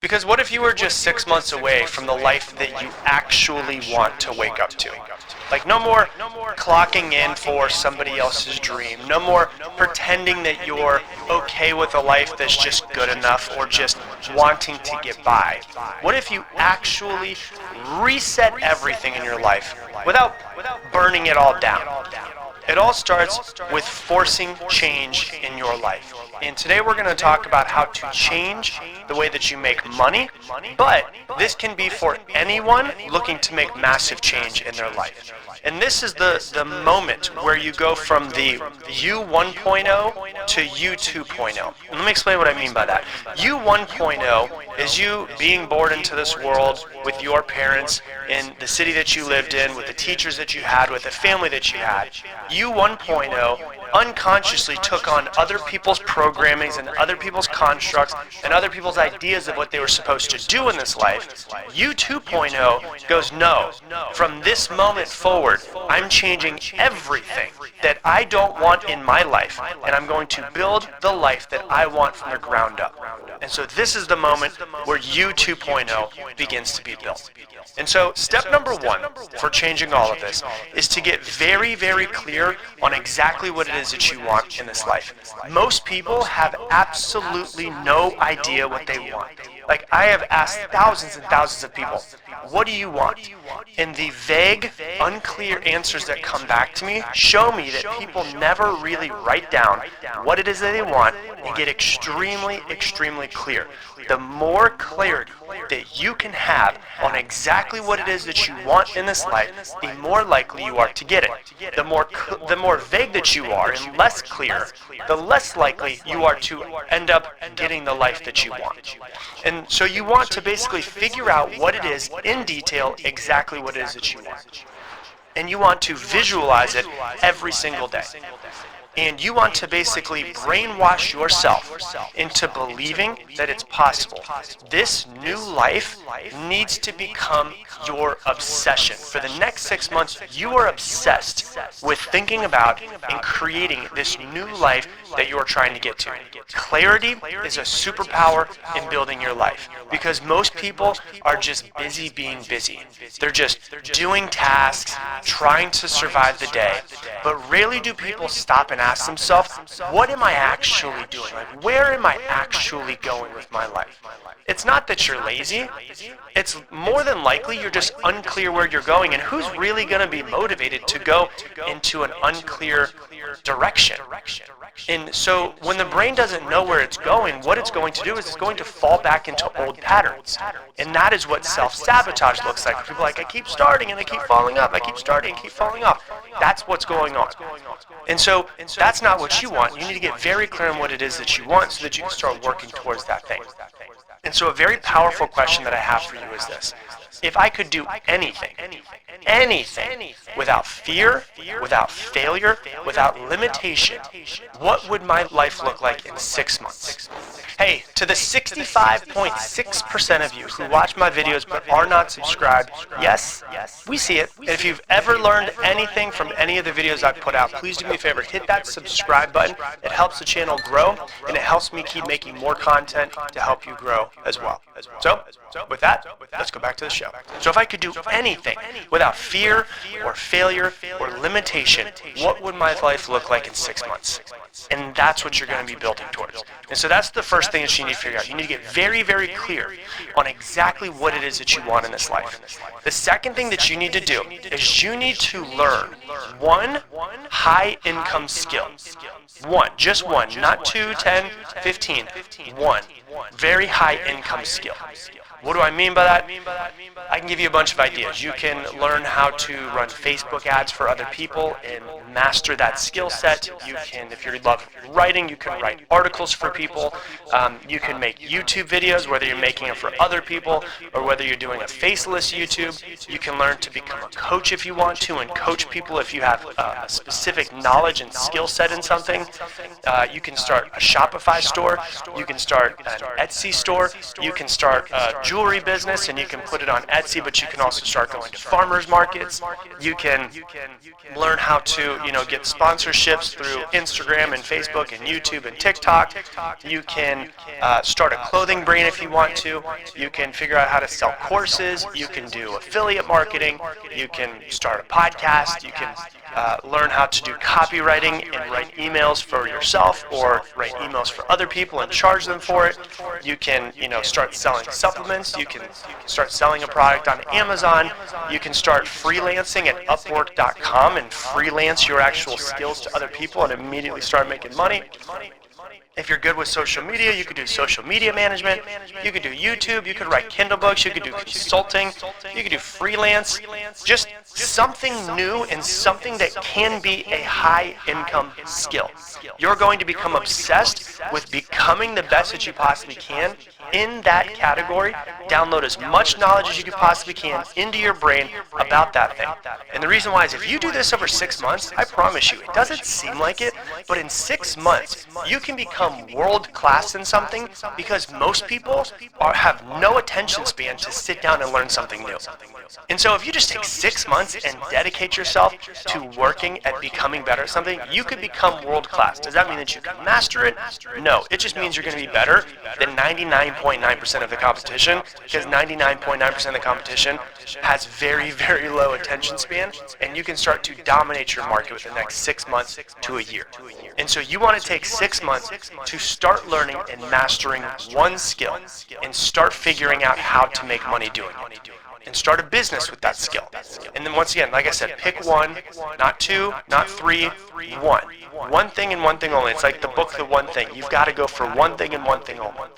Because what if you were just 6 months away from the life that you actually want to wake up to? Like, no more clocking in for somebody else's dream. No more pretending that you're okay with a life that's just good enough or just wanting to get by. What if you actually reset everything in your life without burning it all down? It all starts with forcing change in your life. And today we're going to talk about how to change the way that you make money, but this can be for anyone looking to make massive change in their life. And this is the moment where you go from the you 1.0 to you 2.0. And let me explain what I mean by that. You 1.0 is you being born into this world with your parents in the city that you lived in, with the teachers that you had, with the family that you had. You 1.0 unconsciously took on other people's programmings and other people's constructs and other people's ideas of what they were supposed to do in this life. You 2.0 goes, no, from this moment forward, I'm changing everything that I don't want in my life, and I'm going to build the life that I want from the ground up. And so this is the moment where you 2.0 begins to be built. And so step number one for changing all of this is to get very, very clear on exactly what it is that you want in this life. Most people have absolutely no idea what they want. Like, I have asked thousands and thousands of people, what do you want? And the vague, unclear answers that come back to me show me that people never really write down what it is that they want and get extremely, extremely clear. The more clarity that you can have on exactly what it is that you want in this life, the more likely you are to get it. The more vague that you are and less clear, the less likely you are to end up getting the life that you want. And so you want to basically figure out what it is in detail, exactly what it is that you want. And you want to visualize it every single day. And you want to basically brainwash yourself into believing that it's possible. This new life needs to become your obsession. For the next 6 months, you are obsessed with thinking about and creating this new life that you're trying to get to. Clarity is a superpower in building your life, because most people are just busy being busy. They're just doing tasks, trying to survive the day, but rarely do people stop and ask themselves, what am I actually doing? Like, where am I actually going with my life? It's not that you're lazy. It's more than likely you're just unclear where you're going, and who's really going to be motivated to go into an unclear direction? And so when the brain doesn't know where it's going, what it's going to do is it's going to fall back into old patterns. And that is what self-sabotage looks like. People are like, I keep starting and I keep falling off. I keep starting and keep falling off. That's what's going on. And so that's not what you want. You need to get very clear on what it is that you want so that you can start working towards that thing. And so a very powerful question that I have for you is this. If I could do anything, without fear, without failure, without limitation, what would my life look like in 6 months? Hey, to the 65.6% of you who watch my videos but are not subscribed, yes, we see it. And if you've ever learned anything from any of the videos I've put out, please do me a favor, hit that subscribe button. It helps the channel grow, and it helps me keep making more content to help you grow as well. So, with that, let's go back to the show. So if I could do anything without fear or failure or limitation, what would my life look like in 6 months? And that's what you're going to be building towards. And so that's the first thing that you need to figure out. You need to get very, very clear on exactly what it is that you want in this life. The second thing that you need to do is you need to learn one high income skill. One, just one, not 2, 10, 15. One very high income skill. What do I mean by that? I can give you a bunch of ideas. You can learn how to run Facebook ads for other people and master that skill set. You can, if you love writing, you can write articles for people. You can make YouTube videos, whether you're making them for other people or whether you're doing a faceless YouTube. You can learn to become a coach if you want to and coach people if you have a specific knowledge and skill set in something. You can start a Shopify store. You can start an Etsy store. You can start a jewelry jewelry business and you can put it on Etsy, but you can also start going to farmers markets. You can learn how to, get sponsorships through Instagram and Facebook and YouTube and TikTok. You can start a clothing brand if you want to. You can figure out how to sell courses. You can do affiliate marketing. You can start a podcast. You can learn how to do copywriting and write emails for yourself or write emails for other people and charge them for it. You can, start selling supplements. You can start selling a product on Amazon. You can start freelancing at Upwork.com and freelance your actual skills to other people and immediately start making money. If you're good with social media, you could do social media management. You could do YouTube. You could write Kindle books. You could do consulting. You could do freelance. Just something new and something that can be a high income skill. You're going to become obsessed with becoming the best that you possibly can in that category. Download as much knowledge as you possibly can into your brain about that thing. And the reason why is if you do this over 6 months, I promise you, it doesn't seem like it, but in 6 months, you can become world class in something because most people have no attention span to sit down and learn something new. And so if you just take 6 months and dedicate yourself to working at becoming better at something, you could become world class. Does that mean that you can master it? No, it just means you're going to be better than 99.9% of the competition, because 99.9% of the competition has very, very low attention span, and you can start to dominate your market within the next 6 months to a year. And so you want to take 6 months to start learning and mastering one skill and start figuring out how to make money doing it. And start a business with that skill. And then once again, like I said, pick one, not two, not three, one. One thing and one thing only. It's like the book, The One Thing. You've got to go for one thing and one thing only.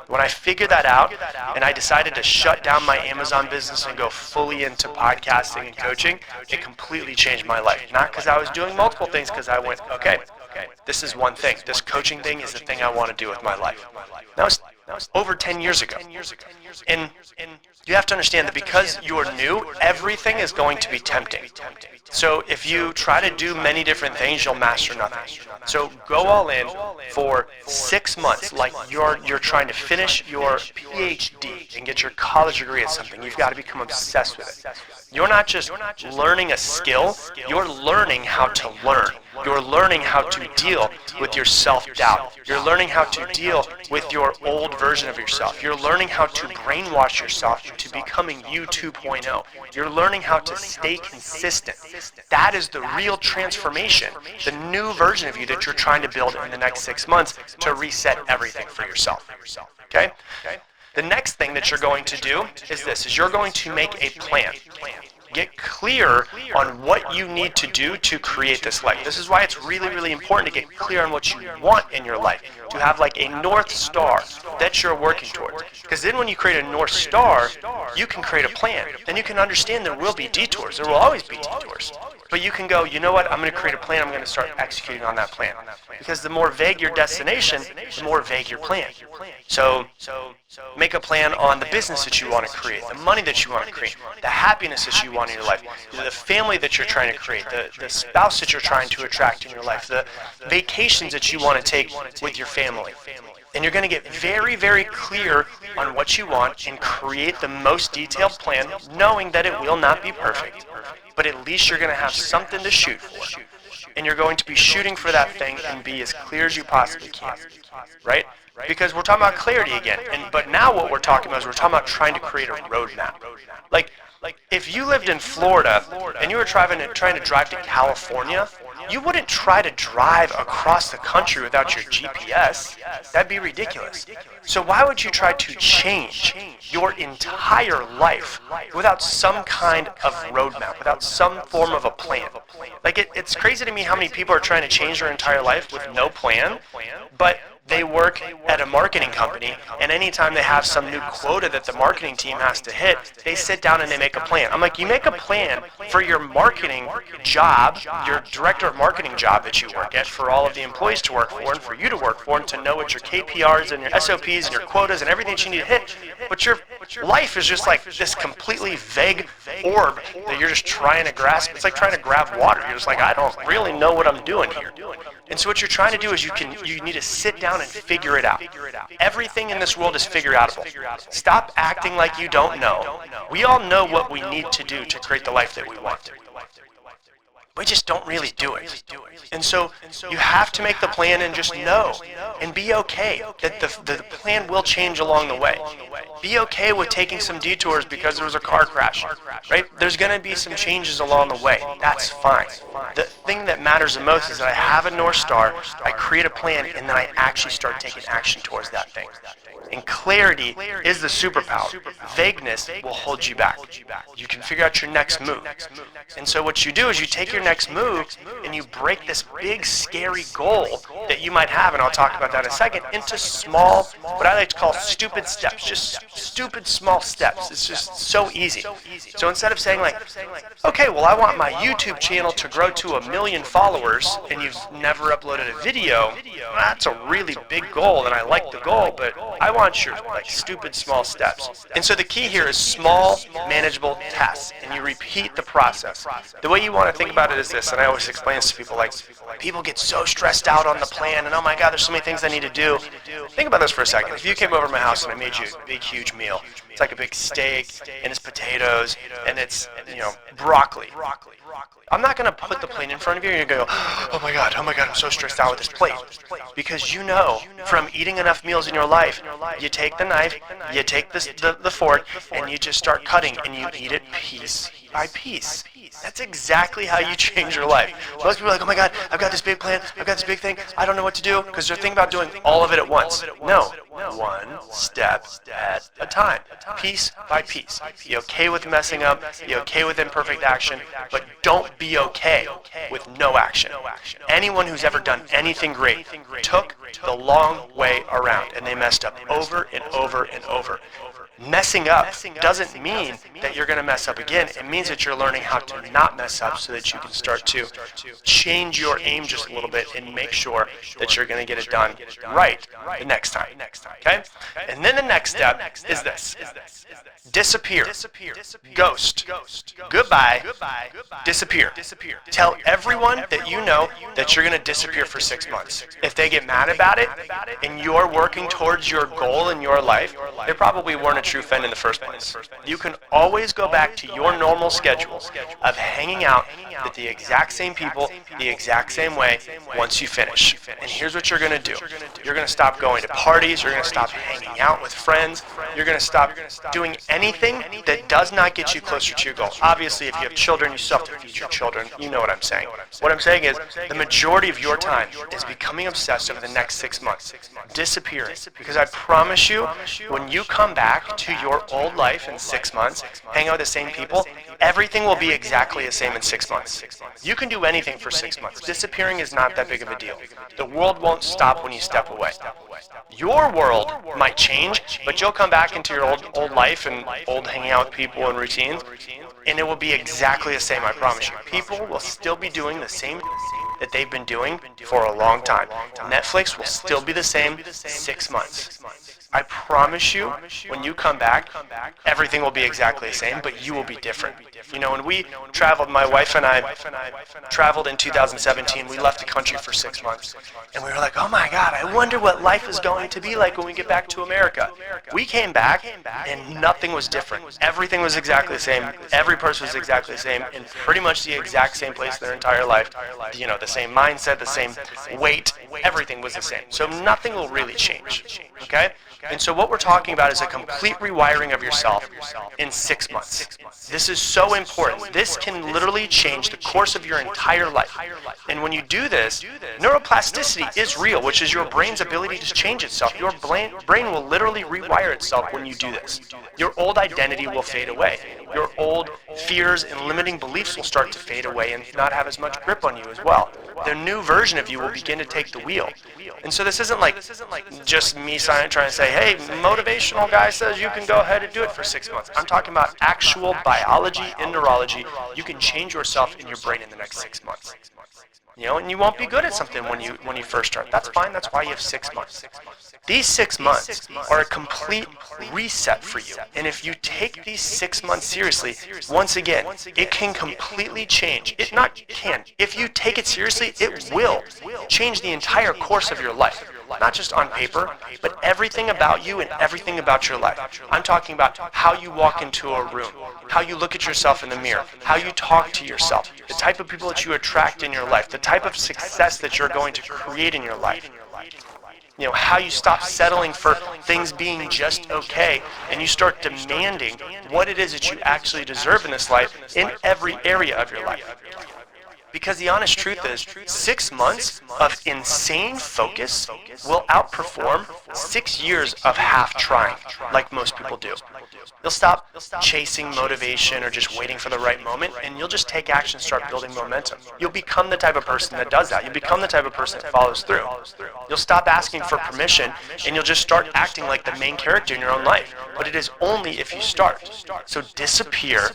When I figured that out and I decided to shut down my Amazon business and go fully into podcasting and coaching, it completely changed my life. Not because I was doing multiple things, because I went, okay, this is one thing. This coaching thing is the thing I want to do with my life. That was over 10 years ago. And you have to understand that because you're new, everything is going to be tempting. So if you try to do many different things, you'll master nothing. So go all in for 6 months, like you're trying to finish your PhD and get your college degree at something. You've got to become obsessed with it. You're not just learning a skill, you're learning how to learn. You're learning how to deal with your self-doubt. You're learning how to deal with your old version of yourself. You're learning how to brainwash yourself into becoming you 2.0. You're learning how to stay consistent. That is the real transformation, the new version of you that you're trying to build in the next 6 months to reset everything for yourself. Okay? The next thing that you're going to do is this, is you're going to make a plan. Get clear on what you need to do to create this life. This is why it's really, really important to get clear on what you want in your life. To have like a North Star that you're working towards. Because then when you create a North Star, you can create a plan. Then you can understand there will be detours. There will always be detours. But you can go, you know what, I'm going to create a plan, I'm going to start executing on that plan. Because the more vague your destination, the more vague your plan. So make a plan on the business that you want to create, the money that you want to create, the happiness that you want in your life, the family that you're trying to create, the spouse that you're trying to attract in your life, the vacations that you want to take with your family. And you're going to get very, very clear on what you want and create the most detailed plan, knowing that it will not be perfect. But at least you're going to have something to shoot for. And you're going to be shooting for that thing and be as clear as you possibly can. Right? Because we're talking about clarity again. But now what we're talking about is we're talking about trying to create a roadmap. Like if you lived in Florida and you were trying to drive to California, you wouldn't try to drive across the country without your GPS. That'd be ridiculous. So why would you try to change your entire life without some kind of roadmap, without some form of a plan? Like it's crazy to me how many people are trying to change their entire life with no plan, but they work at a marketing company, and anytime they have some new quota that the marketing team has to hit, they sit down and they make a plan. I'm like, you make a plan for your marketing job, your director of marketing job that you work at, for all of the employees to work for and for you to work for, and to know what your KPRs and your SOPs and your quotas and everything that you need to hit. But your life is just like this completely vague orb that you're just trying to grasp. It's like trying to grab water. You're just like, I don't really know what I'm doing here. And so what you're trying to do is you need to sit down down and figure it out. Everything in this world is figure outable. Stop acting like you don't know. We all know what we need to do to create the life that we want. We just don't really do it. And so you have to make the plan and just know and be okay that the plan will change along the way. Be okay with taking some detours because there was a car crash, right? There's going to be some changes along the way. That's fine. The thing that matters the most is that I have a North Star, I create a plan, and then I actually start taking action towards that thing. And clarity is the superpower. Vagueness will hold you back. You can figure out your next move. And so what you do is you take your next move and you break this big, scary goal that you might have, and I'll talk about that in a second, into small, what I like to call stupid steps. Just stupid small steps. It's just so easy. So instead of saying like, okay, well I want my YouTube channel to grow to 1 million followers and you've never uploaded a video, that's a really big goal and I like the goal, but I want your like stupid small steps. And so the key here is small, manageable tasks, and you repeat the process. The way you want to think about it is this, and I always explain this to people, like people get so stressed out on the plan and oh my god, there's so many things I need to do. Think about this for a second. If you came over to my house and I made you a big huge meal, it's like a big steak and it's potatoes and it's, you know, broccoli. I'm not going to put the plate in front of you and you're going to go, oh my god, I'm so stressed out with this plate. Because you know from eating enough meals in your life, you take the knife, you take the fork, and you just start cutting and you eat it piece by piece. That's exactly how you change your life. Most people are like, oh my god, I've got this big plan, I've got this big thing, I don't know what to do, because they're thinking about doing all of it at once. No, one step at a time, piece by piece. Be okay with messing up, be okay with imperfect action, but don't be okay with no action. Anyone who's ever done anything great took the long way around, and they messed up over and over and over. Messing up doesn't mean that you're going to mess up again. It means that you're learning how to not mess up so that you can start to change your aim just a little bit and make sure that you're going to get it done right the next time. Okay? And then the next step is this. Disappear. Ghost. Goodbye. Disappear. Tell everyone that you know that you're going to disappear for 6 months. If they get mad about it and you're working towards your goal in your life, they probably weren't a true friend in the first place. You can always go back to your normal schedule of hanging out with the exact same people, the exact same way once you finish. And here's what you're going to do. You're going to stop going to parties. You're going to stop hanging out with friends. You're going to stop doing anything that does not get you closer to your goal. Obviously, if you have children, you still have to feed your children. You know what I'm saying. What I'm saying is the majority of your time is becoming obsessed over the next 6 months. Disappearing. Because I promise you, when you come back to your old life in 6 months, hang out with the same people, everything will be exactly the same in 6 months. You can do anything for 6 months. Disappearing is not that big of a deal. The world won't stop when you step away. Your world might change, but you'll come back into your old life and old hanging out with people and routines, and it will be exactly the same, I promise you. People will still be doing the same that they've been doing for a long time. Netflix will still be the same 6 months. I promise you, when you come back, everything will be exactly the same, but you will be different. You know, when we traveled, my wife and I traveled in 2017, we left the country for 6 months. And we were like, oh my God, I wonder what life is going to be like when we get back to America. We came back and nothing was different. Everything was exactly the same. Every person was exactly the same in pretty much the exact same place their entire life. You know, the same mindset, the same weight, everything was the same. So nothing will really change, okay? And so what we're talking about is a complete rewiring of yourself in 6 months. This is so important. This can literally change the course of your entire life. And when you do this, neuroplasticity is real, which is your brain's ability to change itself. Your brain will literally rewire itself when you do this. Your old identity will fade away. Your old fears and limiting beliefs will start to fade away and not have as much grip on you as well. The new version of you will begin to take the wheel. And so this isn't like just me trying to say, hey, motivational guy says you can go ahead and do it for 6 months. I'm talking about actual biology and neurology. You can change yourself in your brain in the next 6 months. You know, and you won't be good at something when you first start. That's fine. That's why you have 6 months. These 6 months are a complete reset for you. And if you take these 6 months seriously, once again, it can completely change. It not can. If you take it seriously, it will change the entire course of your life. Not just on paper, but everything about you and everything about your life. I'm talking about how you walk into a room, how you look at yourself in the mirror, how you talk to yourself, the type of people that you attract in your life, the type of success that you're going to create in your life. You know, how you stop settling for things being just okay and you start demanding what it is that you actually deserve in this life in every area of your life. Because the honest truth is, 6 months of insane focus will outperform 6 years of half trying, like most people do. You'll stop chasing motivation or just waiting for the right moment, and you'll just take action and start building momentum. You'll become the type of person that does that. You'll become the type of person that follows through. You'll stop asking for permission, and you'll just start acting like the main character in your own life. But it is only if you start. So disappear,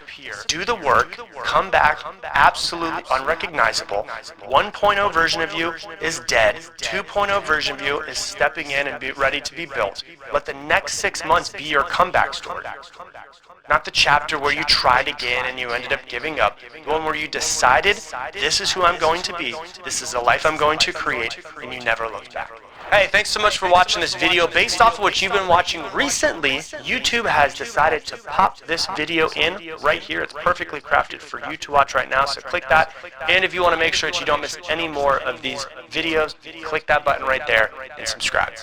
do the work, come back, absolutely unrecognizable. 1.0 version of you is dead. 2.0 version of you is stepping in and be ready to be built. Let the next 6 months be your comeback story. Not the chapter where you tried again and you ended up giving up. The one where you decided, this is who I'm going to be, this is the life I'm going to create, and you never looked back. Hey, thanks so much for watching this video. Based off of what you've been watching recently, YouTube has decided to pop this video in right here. It's perfectly crafted for you to watch right now, so click that. And if you want to make sure that you don't miss any more of these videos, click that button right there and subscribe.